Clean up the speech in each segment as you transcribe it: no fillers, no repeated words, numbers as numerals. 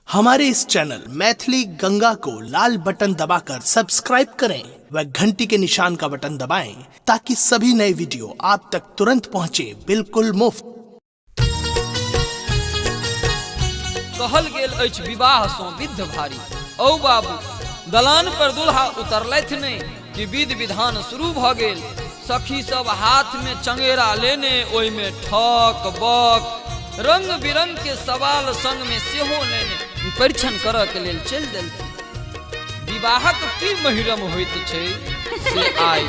हमारे इस चैनल मैथिली गंगा को लाल बटन दबाकर सब्सक्राइब करें व घंटी के निशान का बटन दबाएं ताकि सभी नए वीडियो आप तक तुरंत पहुंचे बिल्कुल मुफ्त। कहल गेल अछि विवाह सँ विध भारी। औ बाबू दलान पर दुल्हा उतरलथि नहीं कि विधि विधान शुरू भ गेल। सखी सब हाथ में चंगेरा लेने ओहि में ठक बक रंग बिरंग के सवाल संग में सेहो लेने परीक्षण करऽ के लेल चल देलथि। विवाहक की महिरम होइत छै से आइ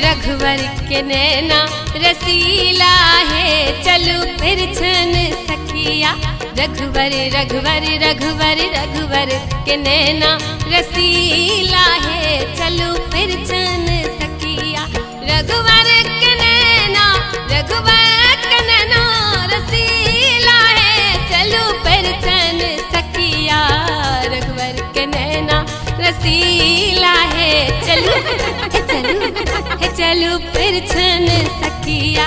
रघुवर के नैना रसीला है चलू पिरछन सखिया। रघुवर रघुवर रघुवर रघुवर के नैना रसीला है चलू पिरछन सखिया। रघुवर के नैना रघुवर के नैना रसीला है चलू पिरछन सखिया। रघुवर के नैना रसीला है चलू चलू पिरछन सखिया।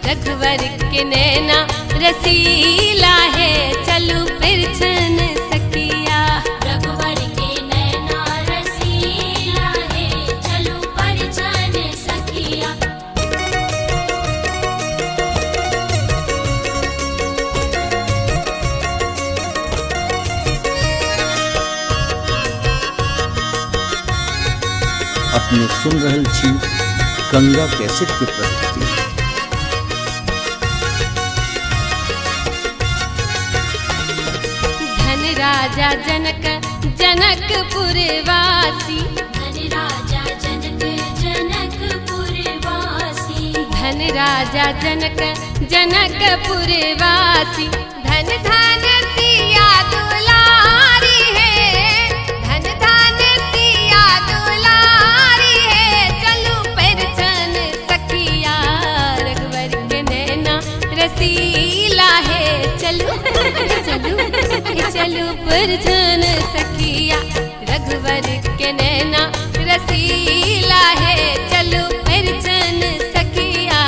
रघुवर के नैना रसीला है चलू पिरछन सखिया। रघुवर के नैना रसीला है चलू पिरछन सखिया। अपने सुन रहल छी गंगा कैसेट के प्रस्तुति। धन राजा जनक जनकपुर वासी। धन राजा जनक जनकपुर वासी। धन राजा जनक जनकपुर वासी। धन धन सिया दुलारी है। धन धन सिया दुलारी है चलू पिरछन सखिया। रघुवर के नैना रसीला है चलू चलू पिरछन सखिया। रघुवर के नैना रसीला है चलू पिरछन सखिया।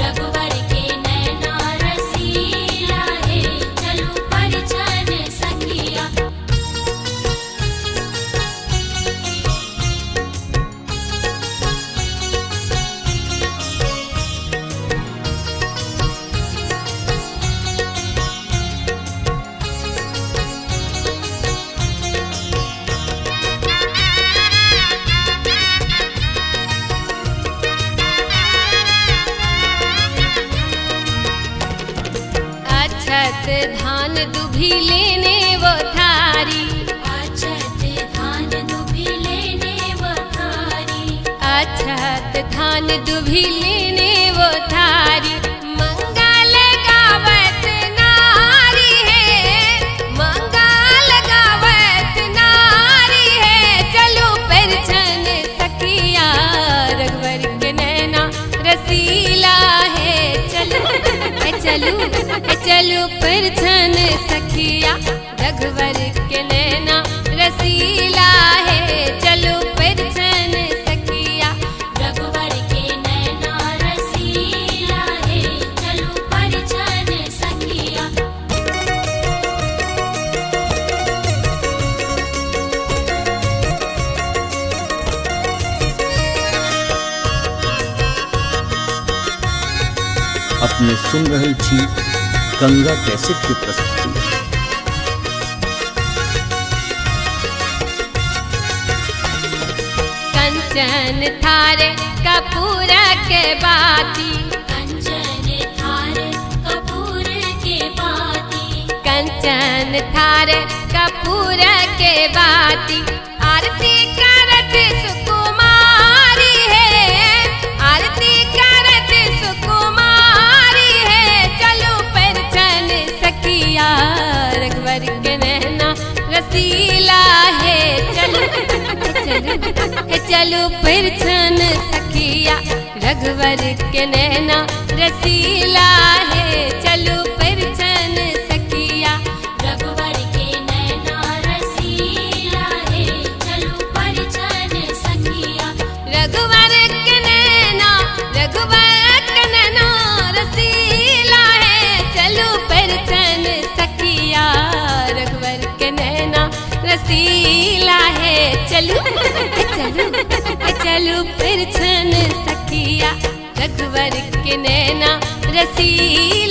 रघुवर के नैना रसीला है चलू पिरछन सखिया। अक्षत धान दुभी लेने वो थारी। अक्षत धान दुभी लेने वो थारी। अक्षत धान दुभी लेने वो थारी। मंगल गावत नारी है। मंगल गावत नारी है चलो पिरछन सखिया। रघुवर के नैना रसीला है चलो चलू पिरछन सखिया। रघुवर के नैना रसीला है चलो पिरछन सखिया। रघुवर के नैना रसीला है चलू पिरछन सखिया। अपने सुन रहल छी गंगा कैसेट के प्रस्तुति। कंचन थारे कपूर के बाती। कंचन थार कपूर के बाती। कंचन थारे कपूर के बाती। आरती करत सुकुमारी है। आरती करत सुकुमारी है चलो पिरछन सखिया। रघुवर के नैना रसीला है चलो पिरछन सखिया। रघुवर के नैना रसीला है चलो पिरछन सखिया। रघुवर के नैना रसीला है चलू पिरछन सखिया। रघुवर के नैना रसीला है चलो पिरछन सखिया। रघुवर रसीला है। चलू चलू चलू फिर छन सखिया रघुवर के नैना रसीला